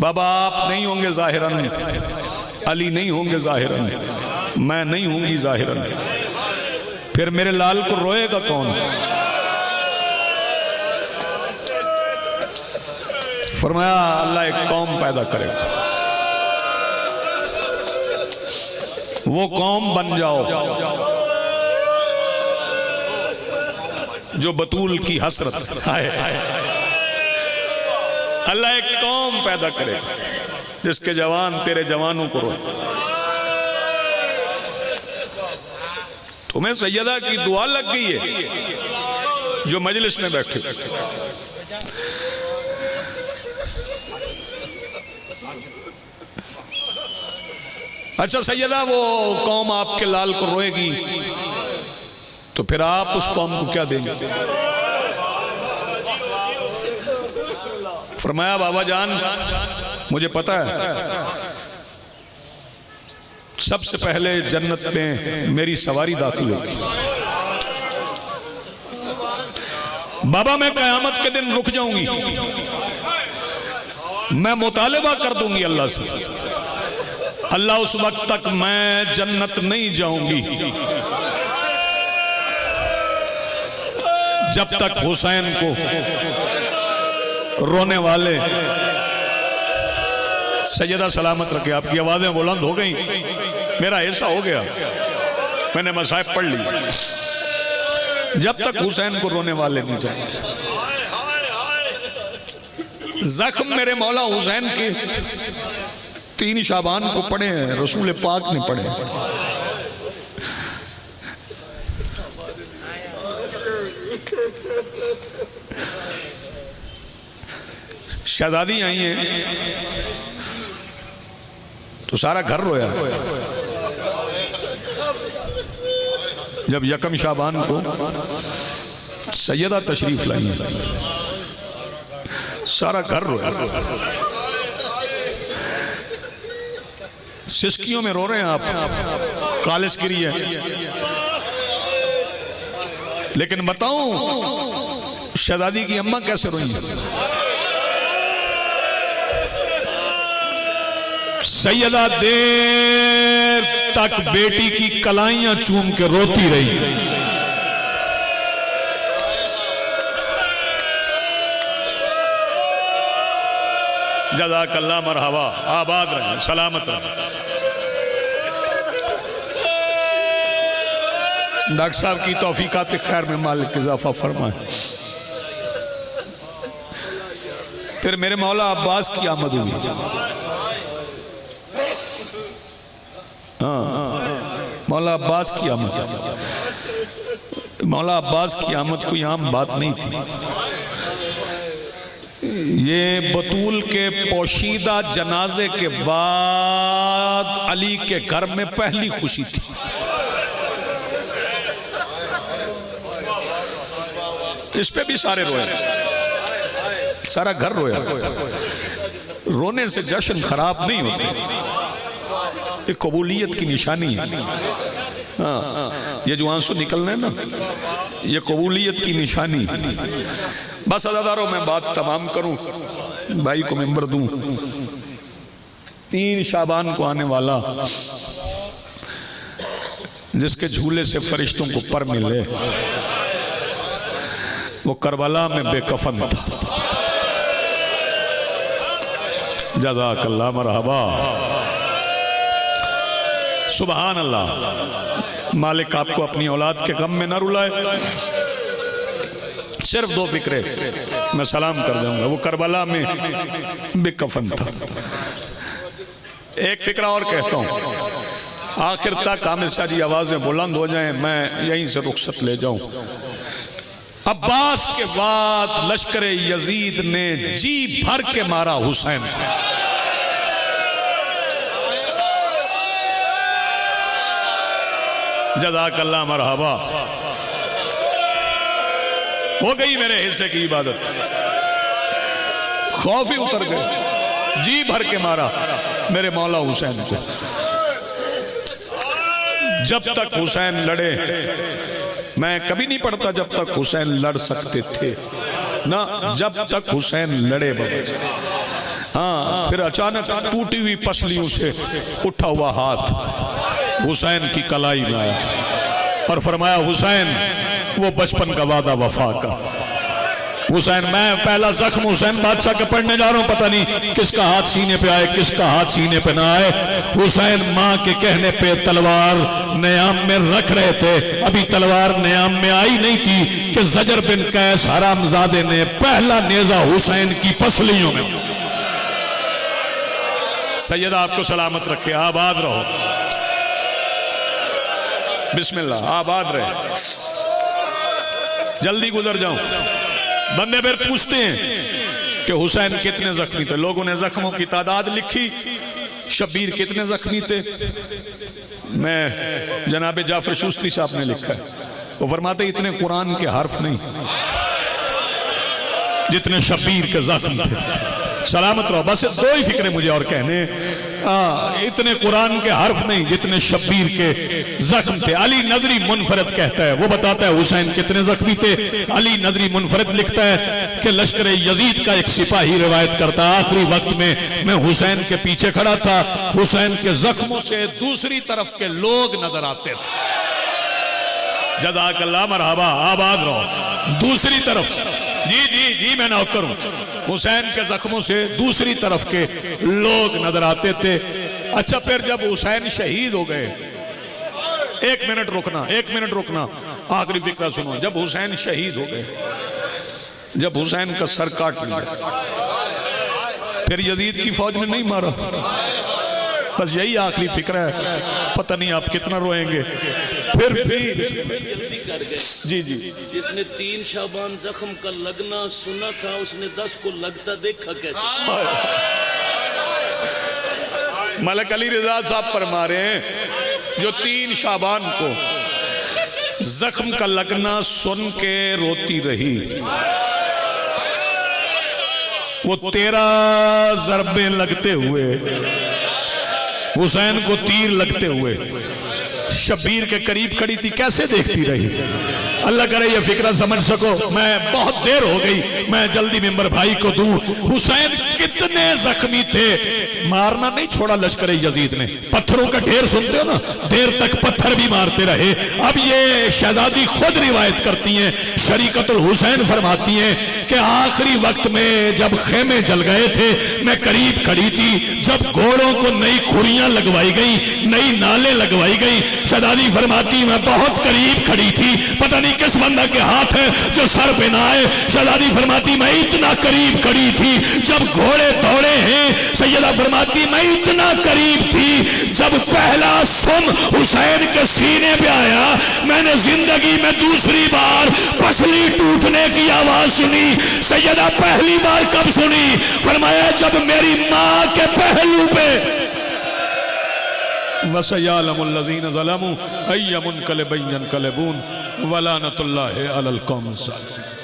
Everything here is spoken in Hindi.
बाबा आप नहीं होंगे जाहिरन, अली नहीं होंगे जाहिरन, मैं नहीं होंगी जाहिरन, फिर मेरे लाल को रोएगा कौन? फरमाया अल्लाह एक कौम पैदा करेगा, वो कौम बन जाओ जो बतूल की हसरत है। अल्लाह एक कौम पैदा करे जिसके जवान तेरे जवानों को रोए। तुम्हें सैयदा की दुआ लग गई है जो मजलिस में बैठे। अच्छा सैयदा वो कौम आपके लाल को रोएगी तो फिर आप उस कौम को क्या देंगे? फरमाया बाबा जान मुझे पता है सबसे पहले जन्नत में मेरी सवारी दाखिल होगी। बाबा मैं कयामत के दिन रुक जाऊंगी, मैं मुतालिबा कर दूंगी अल्लाह से, अल्लाह उस वक्त तक मैं जन्नत नहीं जाऊंगी जब तक हुसैन को रोने वाले सैयदा सलामत रखे। आपकी आवाजें बुलंद हो गई, मेरा ऐसा हो गया, मैंने मसाइब पढ़ ली। जब तक हुसैन को रोने वाले नहीं जाएंगे, जख्म मेरे मौला हुसैन के 3 शाबान को पढ़े हैं, रसूल पाक ने पढ़े हैं। शहजादी आई है तो सारा घर रोया। जब यकम शाबान को सैयदा तशरीफ लाई सारा घर रोया। सिसकियों में रो रहे हैं आप, खालिस गिरी है। लेकिन बताऊं शहजादी की अम्मा कैसे रोई है? सैयदा देर तक बेटी की कलाइयां चूम के रोती रही। जज़ाकल्लाह मरहबा, आबाद रहे, सलामत रहे। डॉक्टर साहब की तौफीकात खैर में मालिक इजाफा फरमाए। फिर मेरे मौला अब्बास की आमद हुई। मौला अब्बास की आमद, मौला अब्बास की आमद कोई आम बात नहीं थी। ये बतूल के पोशीदा जनाजे के बाद अली के घर में पहली खुशी थी। इस पे भी सारे रोए, सारा घर रोया। रोने से जश्न खराब नहीं होते, ये कबूलियत की निशानी है। हाँ, ये जो आंसू निकलना है ना, ये कबूलियत की निशानी। बस अज़ादारों मैं बात तमाम करूं, भाई को मेंबर दूं। 3 शाबान को आने वाला जिसके झूले से फरिश्तों को पर मिले, वो करबला में बेकफन था। जज़ाकल्लाह मरहबा, सुबहान अल्लाह। मालिक आपको अपनी औलाद के गम में न रुलाए। सिर्फ 2 फिक्रे मैं सलाम कर दूंगा, वो करबला में बेकफन था। एक फिक्रा और कहता हूँ, आखिर तक आमिर शाह जी आवाजें बुलंद हो जाएं, मैं यहीं से रुखसत ले जाऊं। अब्बास के बाद लश्कर यजीद ने जी भर के मारा हुसैन। जज़ाकल्लाह मरहबा, हो गई मेरे हिस्से की इबादत। खौफ ही उतर गए, जी भर के मारा मेरे मौला हुसैन को। जब तक हुसैन लड़े, मैं कभी नहीं पढ़ता जब तक हुसैन लड़ सकते थे ना, जब तक हुसैन लड़े। हाँ, फिर अचानक टूटी हुई पसलियों से उठा हुआ हाथ हुसैन की कलाई में आया और फरमाया, हुसैन वो बचपन का वादा वफा का। हुसैन, मैं पहला जख्म हुसैन बादशाह के पढ़ने जा रहा हूं, पता नहीं किसका हाथ सीने पे आए, किसका हाथ सीने पे ना आए। हुसैन मां के कहने पे तलवार नयाम में रख रहे थे, अभी तलवार नयाम में आई नहीं थी कि जजर बिन कैस हरामजादे ने पहला नेजा हुसैन की पसलियों में। सैयदा आपको सलामत रखे, आबाद रहो, बिस्मिल्लाह, आबाद रहे। जल्दी गुजर जाऊं। बंदे फिर पूछते हैं कि हुसैन कितने जख्मी थे। लोगों ने जख्मों की तादाद लिखी, शब्बीर कितने जख्मी थे। मैं जनाब जाफर शुस्त्री साहब ने लिखा है, वो फरमाते इतने कुरान के हर्फ नहीं जितने शब्बीर के जख्म थे। सलामत रहो, बस दो ही फिक्रे मुझे और कहने, इतने कुरान के हर्फ नहीं जितने शब्बीर के जख्म थे। अली नदरी मुनफरद कहता है, वो बताता है हुसैन कितने जख्मी थे। अली नदरी मुनफरद लिखता है कि लश्कर यजीद का एक सिपाही रिवायत करता, आखिरी वक्त में मैं हुसैन के पीछे खड़ा था, हुसैन के जख्मों से दूसरी तरफ के लोग नजर आते थे। जज़ाकल्लाह, मरहबा, आबाद रहो। दूसरी तरफ, जी जी जी, मैं नौकर हूं। हुसैन के जख्मों से दूसरी तरफ के लोग नजर आते थे। अच्छा, फिर जब हुसैन शहीद हो गए, एक मिनट रुकना, एक मिनट रुकना, आखिरी फिक्रा सुनो। जब हुसैन शहीद हो गए, जब हुसैन का सर काट लिया, फिर यजीद की फौज ने नहीं मारा। बस यही आखिरी फिक्रा है, पता नहीं आप कितना रोएंगे। फिर जी जी, जिसने 3 शाबान जख्म का लगना सुना था, उसने 10 को लगता देखा कैसे। मलक अली रिजा साहब फरमा रहे हैं, जो 3 शाबान को जख्म का लगना सुन के रोती रही, वो 13 ज़रबे लगते हुए, हुसैन को तीर लगते हुए शब्बीर के करीब खड़ी थी, कैसे देखती रही। अल्लाह करे ये फिक्रा समझ सको। मैं बहुत देर हो गई, मैं जल्दी मेंबर भाई को दूं। हुसैन कितने जख्मी थे, मारना नहीं छोड़ा लश्कर यजीद ने। पत्थरों का ढेर सुनते हो ना, देर तक पत्थर भी मारते रहे। अब ये शहजादी खुद रिवायत करती हैं, शरीकतुल हुसैन फरमाती हैं कि आखिरी वक्त में जब खेमे जल गए थे, मैं करीब खड़ी थी। जब घोड़ों को नई खुरियां लगवाई गई, नई नाले लगवाई गई, शहजादी फरमाती मैं बहुत करीब खड़ी थी, पता नहीं किस बंदा के हाथ है जो सर पे ना आए। शहजादी फरमाती मैं इतना करीब खड़ी थी जब घोड़े दौड़े हैं। सैयदा फरमाती मैं इतना करीब थी जब पहला सुम हुसैन के सीने पे आया, मैंने जिंदगी में दूसरी बार पसली टूटने की आवाज सुनी। सैयदा पहली बार कब सुनी? फरमाया जब मेरी मां के पहलू पे। वसयअलमुल्लज़ीना ज़लमू अय्युमुनक़लिबिन यनक़लिबून वलानतुल्लाहि अलल क़ौमिज़ ज़ालिमीन।